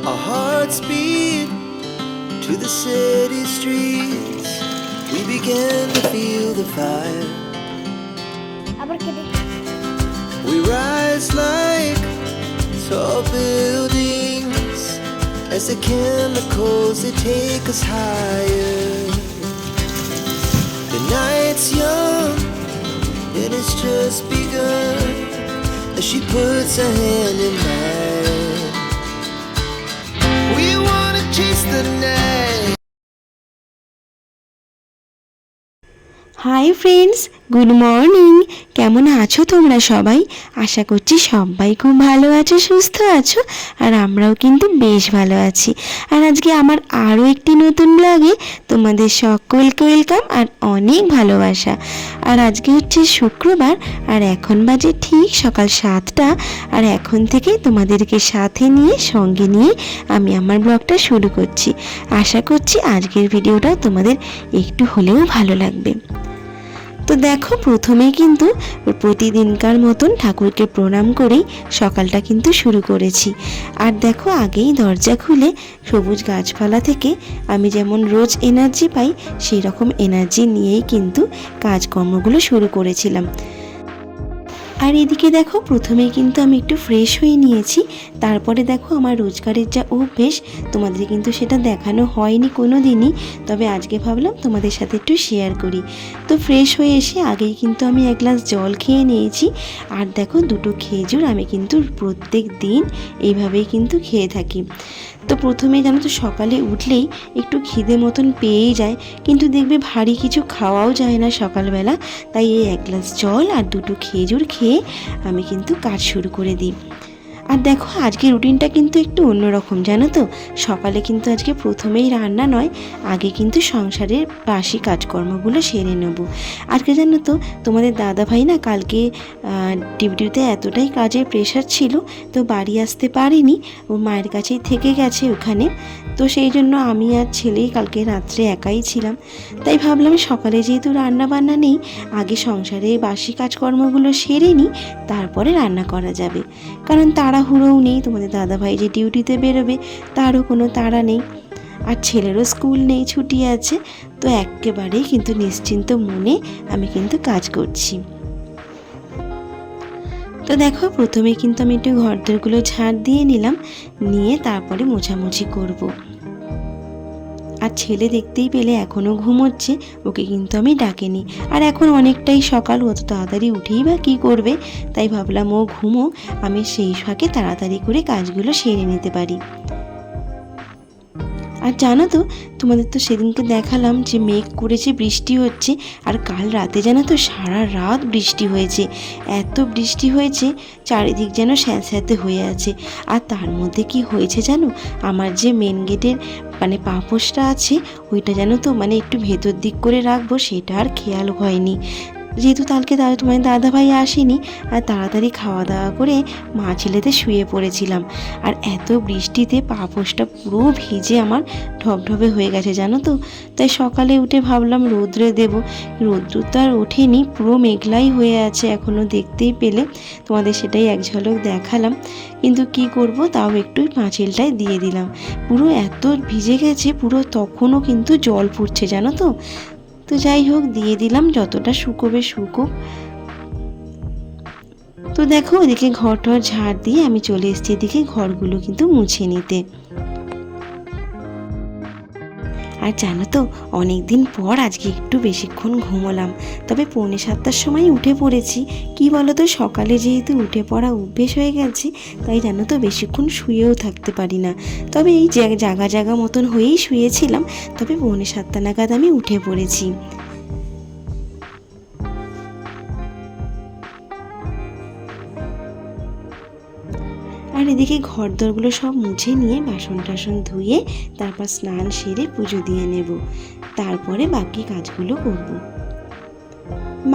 Our hearts beat to the city streets. We began to feel the fire. We rise like tall buildings as the chemicals they take us higher. The night's young and it's just begun as she puts her hand in mine. We wanna chase the night. Hi friends, good morning. কেমন আছো তোমরা সবাই? আশা করছি সবাই খুব ভালো আছো, সুস্থ আছো, আর আমরাও কিন্তু বেশ ভালো আছি। আর আজকে আমার আরও একটি নতুন ব্লগে তোমাদের সকলকে ওয়েলকাম আর অনেক ভালোবাসা। আর আজকে হচ্ছে শুক্রবার, আর এখন বাজে ঠিক সকাল 7টা। আর এখন থেকে তোমাদেরকে সাথে নিয়ে, সঙ্গে নিয়ে আমি আমার ব্লগটা শুরু করছি। আশা করছি আজকের ভিডিওটা তোমাদের একটু হলেও ভালো লাগবে। তো দেখো, প্রথমেই কিন্তু প্রতিদিনকার মতন ঠাকুরকে প্রণাম করেই সকালটা কিন্তু শুরু করেছি। আর দেখো, আগেই দরজা খুলে সবুজ গাছপালা থেকে আমি যেমন রোজ এনার্জি পাই, সেই রকম এনার্জি নিয়েই কিন্তু কাজকর্মগুলো শুরু করেছিলাম। আর এদিকে দেখো, প্রথমেই কিন্তু আমি একটু ফ্রেশ হয়ে নিয়েছি। তারপরে দেখো, আমার রোজগারের যা অভ্যেস, তোমাদের কিন্তু সেটা দেখানো হয়নি কোনো দিনই, তবে আজকে ভাবলাম তোমাদের সাথে একটু শেয়ার করি। তো ফ্রেশ হয়ে এসে আগেই কিন্তু আমি এক গ্লাস জল খেয়ে নিয়েছি। আর দেখো, দুটো খেজুর আমি কিন্তু প্রত্যেক দিন এইভাবেই কিন্তু খেয়ে থাকি। তো প্রথমে জানো তো, সকালে উঠলেই একটু খিদে মতন পেয়েই যায়, কিন্তু দেখবে ভারী কিছু খাওয়াও যায় না সকালবেলা। তাই এই এক গ্লাস জল আর দুটো খেজুর খেয়ে আমি কিন্তু কাজ শুরু করে দিই। আর দেখো, আজকে রুটিনটা কিন্তু একটু অন্যরকম, জানো তো। সকালে কিন্তু আজকে প্রথমেই রান্না নয়, আগে কিন্তু সংসারের বাসি কাজকর্মগুলো সেরে নেব। আজকে জানো তো, তোমাদের দাদাভাই না কালকে ডিউটিতে এতটাই কাজের প্রেশার ছিল, তো বাড়ি আসতে পারেনি, ওর মায়ের কাছেই থেকে গেছে ওখানে। তো সেই জন্য আমি আর ছেলেই কালকে রাত্রে একাই ছিলাম। তাই ভাবলাম সকালে যেহেতু রান্না বান্না নেই, আগে সংসারে বাসি কাজকর্মগুলো সেরে নিই, তারপরে রান্না করা যাবে। কারণ তাড়াহুড়োও নেই, তোমাদের দাদাভাই যে ডিউটিতে বেরোবে তারও কোনো তাড়া নেই, আর ছেলেরও স্কুল নেই, ছুটি আছে। তো একেবারেই কিন্তু নিশ্চিন্ত মনে আমি কিন্তু কাজ করছি। তো দেখো, প্রথমে কিন্তু আমি একটু ঘরদোরগুলো ঝাড় দিয়ে নিলাম, নিয়ে তারপরে মোছামুছি করব। আর ছেলে দেখতেই পেলে এখনও ঘুমোচ্ছে, ওকে কিন্তু আমি ডাকিনি। আর এখন অনেকটাই সকাল, অত তাড়াতাড়ি উঠেই বা কী করবে, তাই ভাবলাম ও ঘুমো, আমি সেই ফাঁকে তাড়াতাড়ি করে কাজগুলো সেরে নিতে পারি। আর জানো তো, তোমাদের তো সেদিনকে দেখালাম যে মেঘ করেছে, বৃষ্টি হচ্ছে। আর কাল রাতে জানো তো, সারা রাত বৃষ্টি হয়েছে, এত বৃষ্টি হয়েছে, চারিদিক যেন স্যাঁতস্যাঁতে হয়ে আছে। আর তার মধ্যে কি হয়েছে জানো, আমার যে মেন গেটের পাপোশটা আছে, ওইটা জানো তো একটু ভেতর দিক করে রাখবো, সেটা আর খেয়াল হয়নি। যেহেতু কালকে তোমার দাদাভাই আসেনি, আর তাড়াতাড়ি খাওয়া দাওয়া করে মা ছেলেতে শুয়ে পড়েছিলাম। আর এত বৃষ্টিতে পাপোশটা পুরো ভিজে আমার ঢবঢবে হয়ে গেছে, জানো তো। তাই সকালে উঠে ভাবলাম রৌদ্রে দেব, রৌদ্র তো আর ওঠেনি, পুরো মেঘলাই হয়ে আছে এখনও, দেখতেই পেলে। তোমাদের সেটাই এক ঝলক দেখালাম, কিন্তু কি করব, তাও একটু পাঁচিলটায় দিয়ে দিলাম। পুরো এত ভিজে গেছে পুরো, তখনও কিন্তু জল পড়ছে, জানো তো। তো যাই হোক, দিয়ে দিলাম, যতটা শুকোবে শুকোক। তো দেখো, ওদিকে ঘর টর ঝাড় দিয়ে আমি চলে এসেছি এদিকে ঘরগুলো কিন্তু মুছে নিতে। আর জানো তো, অনেক দিন পর আজকে একটু বেশিক্ষণ ঘুমোলাম, তবে 6:45টার সময় উঠে পড়েছি। কি বলো তো, সকালে যেহেতু উঠে পড়া অভ্যেস হয়ে গেছে, তাই জানো তো বেশিক্ষণ শুয়েও থাকতে পারি না। তবে এই জাগা জাগা মতন হয়েই শুয়েছিলাম, তবে 6:45 নাগাদ আমি উঠে পড়েছি। আর এদিকে ঘরদোরগুলো সব মুছে নিয়ে, বাসন টাসন ধুয়ে, তারপর স্নান সেরে পুজো দিয়ে নেব। তারপরে বাকি কাজগুলো করব।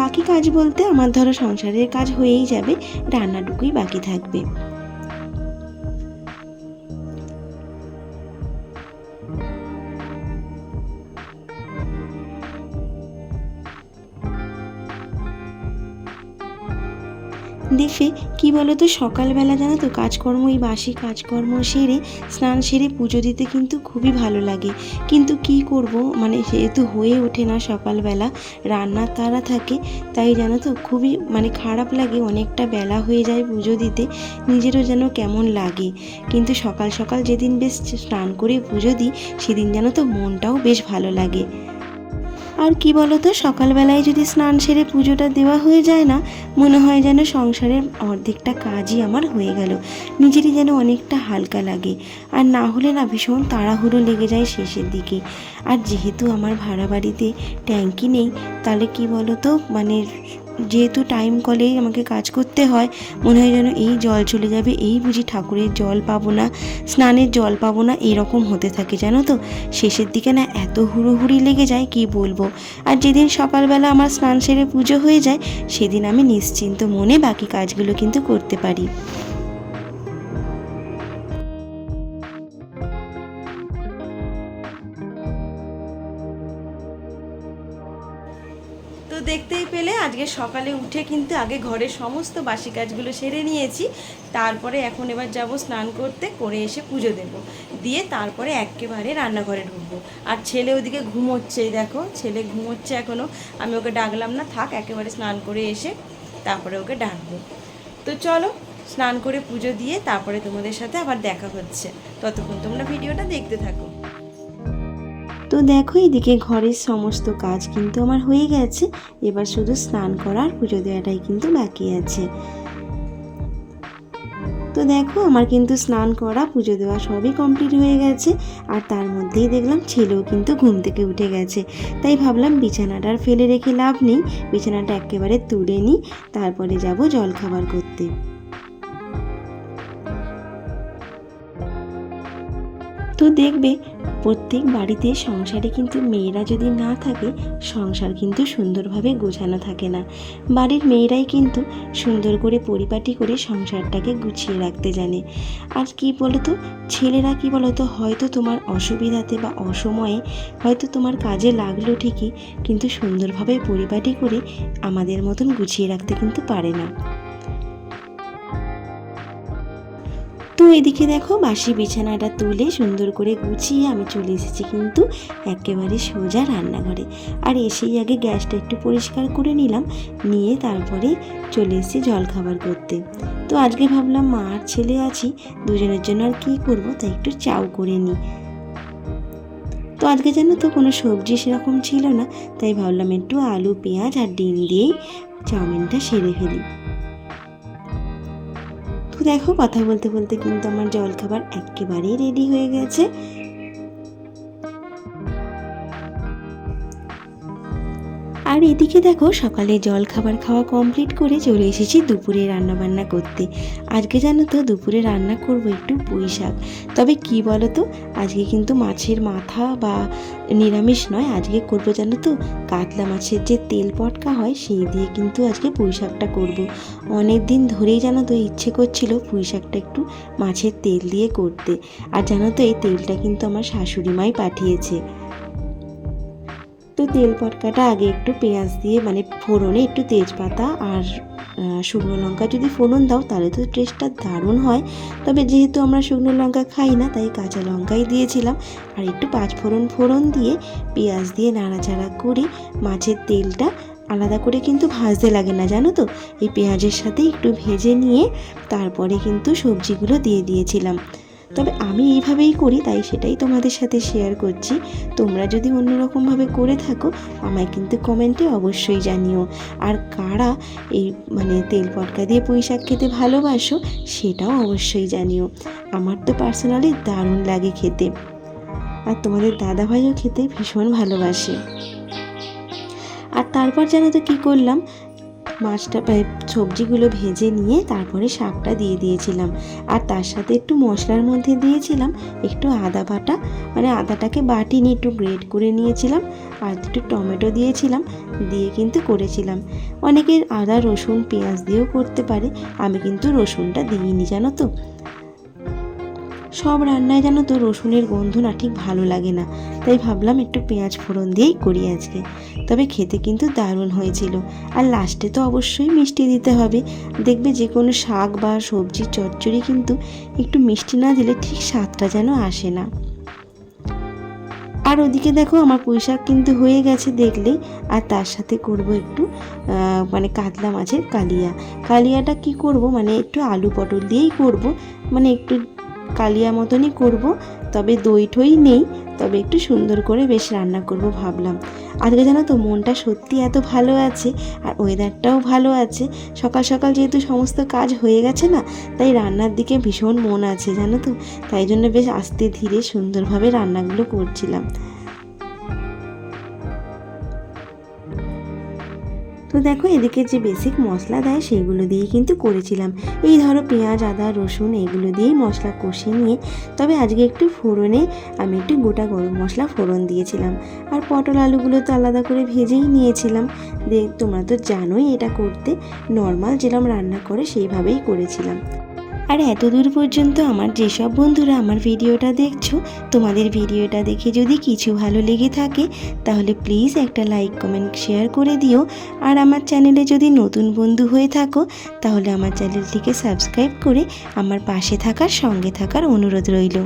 বাকি কাজ বলতে আমার ধরো সংসারের কাজ হয়েই যাবে, রান্নাটুকুই বাকি থাকবে। দেখে কি বলো তো, সকালবেলা জানো তো কাজকর্ম, এই বাসি কাজকর্ম সেরে স্নান সেরে পুজো দিতে কিন্তু খুবই ভালো লাগে, কিন্তু কি করব, মানে যেহেতু হয়ে ওঠে না সকালবেলা, রান্নার তাড়া থাকে, তাই জানো তো খুবই মানে খারাপ লাগে, অনেকটা বেলা হয়ে যায় পুজো দিতে, নিজেরও যেন কেমন লাগে। কিন্তু সকাল সকাল যেদিন বেশ স্নান করে পুজো দিই সেদিন জানো তো মনটাও বেশ ভালো লাগে। আর কি বলো তো, সকালবেলায় যদি স্নান সেরে পুজোটা দেওয়া হয়ে যায় না, মনে হয় যেন সংসারের অর্ধেকটা কাজই আমার হয়ে গেল, নিজেরই যেন অনেকটা হালকা লাগে। আর না হলে না ভীষণ তাড়াহুড়ো লেগে যায় শেষের দিকে। আর যেহেতু আমার ভাড়া বাড়িতে ট্যাঙ্কি নেই, তাহলে কি বলো তো, মানে যেহেতু টাইম কলেই আমাকে কাজ করতে হয়, মনে হয় যেন এই জল চলে যাবে, এই বুঝি ঠাকুরের জল পাবো না, স্নানের জল পাবো না, এরকম হতে থাকে জানো তো। শেষের দিকে না এত হুড়োহুড়ি লেগে যায় কি বলবো। আর যেদিন সকালবেলা আমার স্নান সেরে পুজো হয়ে যায়, সেদিন আমি নিশ্চিন্ত মনে বাকি কাজগুলো কিন্তু করতে পারি। তো দেখতেই পেলে আজকে সকালে উঠে কিন্তু আগে ঘরের সমস্ত বাসি কাজগুলো সেরে নিয়েছি, তারপরে এখন এবার যাব স্নান করতে, করে এসে পুজো দেব, দিয়ে তারপরে একেবারে রান্নাঘরে ঢুকবো। আর ছেলে ওদিকে ঘুমোচ্ছে, দেখো ছেলে ঘুমোচ্ছে এখনও, আমি ওকে ডাকলাম না, থাক একেবারে স্নান করে এসে তারপরে ওকে ডাকবো। তো চলো স্নান করে পুজো দিয়ে তারপরে তোমাদের সাথে আবার দেখা হচ্ছে, ততক্ষণ তোমরা ভিডিওটা দেখতে থাকো। তো দেখো এদিকে ঘরের সমস্ত কাজ কিন্তু আমার হয়ে গেছে, এবার শুধু স্নান করার পুজো দেওয়াটাই কিন্তু বাকি আছে। তো দেখো আমার কিন্তু স্নান করা পুজো দেওয়া সবই কমপ্লিট হয়ে গেছে, আর তার মধ্যেই দেখলাম ছেলেও কিন্তু ঘুম থেকে উঠে গেছে, তাই ভাবলাম বিছানাটা আর ফেলে রেখে লাভ নেই, বিছানাটা একেবারে তুলে নিই, তারপরে যাব জলখাবার করতে। তো দেখবে প্রত্যেক বাড়িতে সংসারে কিন্তু মেয়েরা যদি না থাকে, সংসার কিন্তু সুন্দরভাবে গোছানো থাকে না। বাড়ির মেয়েরাই কিন্তু সুন্দর করে পরিপাটি করে সংসারটাকে গুছিয়ে রাখতে জানে। আর কি বলতো, ছেলেরা কি বলতো, হয়তো তোমার অসুবিধাতে বা অসময়ে হয়তো তোমার কাজে লাগলো ঠিকই, কিন্তু সুন্দরভাবে পরিপাটি করে আমাদের মতন গুছিয়ে রাখতে কিন্তু পারে না। তো এদিকে দেখো বাসি বিছানাটা তুলে সুন্দর করে গুছিয়ে আমি চলে এসেছি কিন্তু একেবারে সোজা রান্নাঘরে। আর এসেই আগে গ্যাসটা একটু পরিষ্কার করে নিলাম, নিয়ে তারপরে চলে এসেছি জলখাবার করতে। তো আজকে ভাবলাম মা আর ছেলে আছি, দুজনের জন্য আর কী করবো, তাই একটু চাউ করে নিই। তো আজকে জানো তো কোনো সবজি সেরকম ছিল না, তাই ভাবলাম একটু আলু পেঁয়াজ আর ডিম দিয়েই চাউমিনটা সেরে ফেলি। তো দেখো কথা বলতে বলতে কিন্তু আমার জলখাবার একেবারেই রেডি হয়ে গেছে। আর এদিকে দেখো সকালে জলখাবার খাওয়া কমপ্লিট করে চলে এসেছি দুপুরে রান্নাবান্না করতে। আজকে জানো তো দুপুরে রান্না করব একটু পুঁই শাক। তবে কি বলো তো, আজকে কিন্তু মাছের মাথা বা নিরামিষ নয়, আজকে করবো জানো তো কাতলা মাছের যে তেল পটকা হয় সেই দিয়ে কিন্তু আজকে পুঁই শাকটা করবো। অনেক দিন ধরেই জানো তো ইচ্ছে করছিল পুঁই শাকটা একটু মাছের তেল দিয়ে করতে। আর জানো তো এই তেলটা কিন্তু আমার শাশুড়ি মাই পাঠিয়েছে। তো তেল পটকাটা আগে একটু পেঁয়াজ দিয়ে মানে ফোড়নে একটু তেজপাতা আর শুকনো লঙ্কা যদি ফোড়ন দাও তাহলে তো টেস্টটা দারুণ হয়। তবে যেহেতু আমরা শুকনো লঙ্কা খাই না, তাই কাঁচা লঙ্কাই দিয়েছিলাম। আর একটু ফোড়ন দিয়ে পেঁয়াজ দিয়ে নাড়াচাড়া করে মাছের তেলটা আলাদা করে কিন্তু ভাজতে লাগে না জানো তো, এই পেঁয়াজের সাথে একটু ভেজে নিয়ে তারপরে কিন্তু সবজিগুলো দিয়ে দিয়েছিলাম। তবে আমি এইভাবেই করি, তাই সেটাই তোমাদের সাথে শেয়ার করছি। তোমরা যদি অন্যরকমভাবে করে থাকো আমায় কিন্তু কমেন্টে অবশ্যই জানিও। আর কারা এই মানে তেল পটকা দিয়ে পুঁই শাক খেতে ভালোবাসো সেটাও অবশ্যই জানিও। আমার তো পার্সোনালি দারুণ লাগে খেতে, আর তোমাদের দাদাভাইও খেতে ভীষণ ভালোবাসে। আর তারপর জানো তো কী করলাম, মাছটা সবজিগুলো ভেজে নিয়ে তারপরে শাকটা দিয়ে দিয়েছিলাম। আর তার সাথে একটু মশলার মধ্যে দিয়েছিলাম একটু আদা বাটা, মানে আদাটাকে বাটিনি একটু গ্রেট করে নিয়েছিলাম, আর একটু টমেটো দিয়েছিলাম, দিয়ে কিন্তু করেছিলাম। অনেকের আদা রসুন পেঁয়াজ দিয়েও করতে পারে, আমি কিন্তু রসুনটা দিইনি জানো তো। সব রান্নায় জানো তো রসুনের গন্ধ না ঠিক ভালো লাগে না, তাই ভাবলাম একটু পেঁয়াজ ফোড়ন দিয়েই করি আজকে। তবে খেতে কিন্তু দারুণ হয়েছিল। আর লাস্টে তো অবশ্যই মিষ্টি দিতে হবে। দেখবে যে কোনো শাক বা সবজি চচ্চড়ি কিন্তু একটু মিষ্টি না দিলে ঠিক স্বাদটা যেন আসে না। আর ওদিকে দেখো আমার পুঁই শাক কিন্তু হয়ে গেছে দেখলেই। আর তার সাথে করব একটু মানে কাতলা মাছের কালিয়া। কালিয়াটা কি করব, মানে একটু আলু পটল দিয়েই করব, মানে একটু কালিয়া মতনই করব। তবে দই ঠই নেই, তবে একটু সুন্দর করে বেশ রান্না করব ভাবলাম। আজকে জানো তো মনটা সত্যি এত ভালো আছে, আর ওয়েদারটাও ভালো আছে। সকাল সকাল যেহেতু সমস্ত কাজ হয়ে গেছে না, তাই রান্নার দিকে ভীষণ মন আছে জানো তো। তাই জন্য বেশ আস্তে ধীরে সুন্দরভাবে রান্নাগুলো করছিলাম। তো দেখো এদিকে যে বেসিক মশলা দেয় সেইগুলো দিয়ে কিন্তু করেছিলাম। এই ধরো পেঁয়াজ আদা রসুন এইগুলো দিয়েই মশলা কষিয়ে নিয়ে, তবে আজকে একটু ফোড়নে আমি একটু গোটা গরম মশলা ফোড়ন দিয়েছিলাম। আর পটল আলুগুলো তো আলাদা করে ভেজেই নিয়েছিলাম। তোমরা তো জানোই এটা করতে, নর্মাল যেরকম রান্না করে সেইভাবেই করেছিলাম। আর এত দূর পর্যন্ত আমার যেসব বন্ধুরা আমার ভিডিওটা দেখছো, তোমাদের ভিডিওটা দেখে যদি কিছু ভালো লেগে থাকে তাহলে প্লিজ একটা লাইক কমেন্ট শেয়ার করে দিও। আর আমার চ্যানেলে যদি নতুন বন্ধু হয়ে থাকো তাহলে আমার চ্যানেলটিকে সাবস্ক্রাইব করে আমার পাশে থাকার সঙ্গে থাকার অনুরোধ রইল।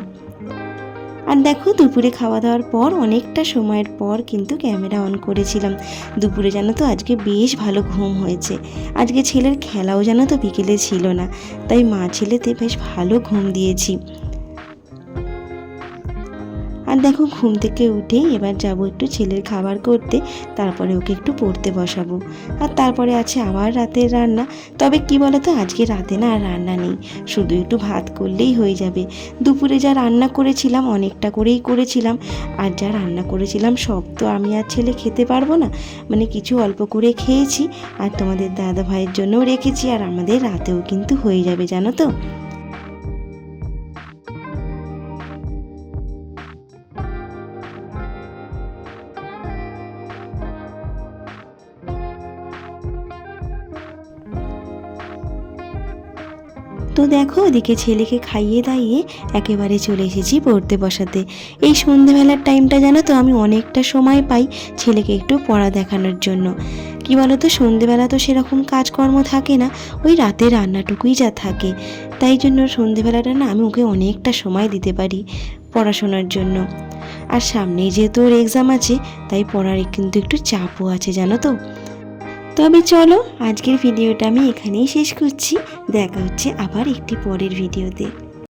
আর দেখো দুপুরে খাওয়া দাওয়ার পর অনেকটা সময়ের পর কিন্তু ক্যামেরা অন করেছিলাম। দুপুরে জানো তো আজকে বেশ ভালো ঘুম হয়েছে। আজকে ছেলের খেলাও জানো তো বিকেলে ছিল না, তাই মা ছেলেতে বেশ ভালো ঘুম দিয়েছি। আর দেখো ঘুম থেকে উঠেই এবার যাব একটু ছেলের খাবার করতে, তারপরে ওকে একটু পড়তে বসাবো। আর তারপরে আছে আবার রাতের রান্না। তবে কি বলো তো, আজকে রাতে না আর রান্না নেই, শুধু একটু ভাত করলেই হয়ে যাবে। দুপুরে যা রান্না করেছিলাম অনেকটা করেই করেছিলাম, আর যা রান্না করেছিলাম সব তো আমি আর ছেলে খেতে পারবো না, মানে কিছু অল্প করে খেয়েছি। আর তোমাদের দাদা ভাইয়ের জন্যও রেখেছি, আর আমাদের রাতেও কিন্তু হয়ে যাবে জানো তো। তো দেখো ওদিকে ছেলেকে খাইয়ে দাইয়ে একেবারে চলে এসেছি পড়তে বসাতে। এই সন্ধেবেলার টাইমটা জানো তো আমি অনেকটা সময় পাই ছেলেকে একটু পড়া দেখানোর জন্য। কি বলো তো, সন্ধেবেলা তো সেরকম কাজকর্ম থাকে না, ওই রাতের রান্নাটুকুই যা থাকে। তাই জন্য সন্ধেবেলাটা না আমি ওকে অনেকটা সময় দিতে পারি পড়াশোনার জন্য। আর সামনেই যেহেতু ওর এক্সাম আছে, তাই পড়ার কিন্তু একটু চাপও আছে জানো তো। তবে চলো আজকের ভিডিওটা আমি এখানেই শেষ করছি। দেখা হচ্ছে আবার একটি পরের ভিডিওতে।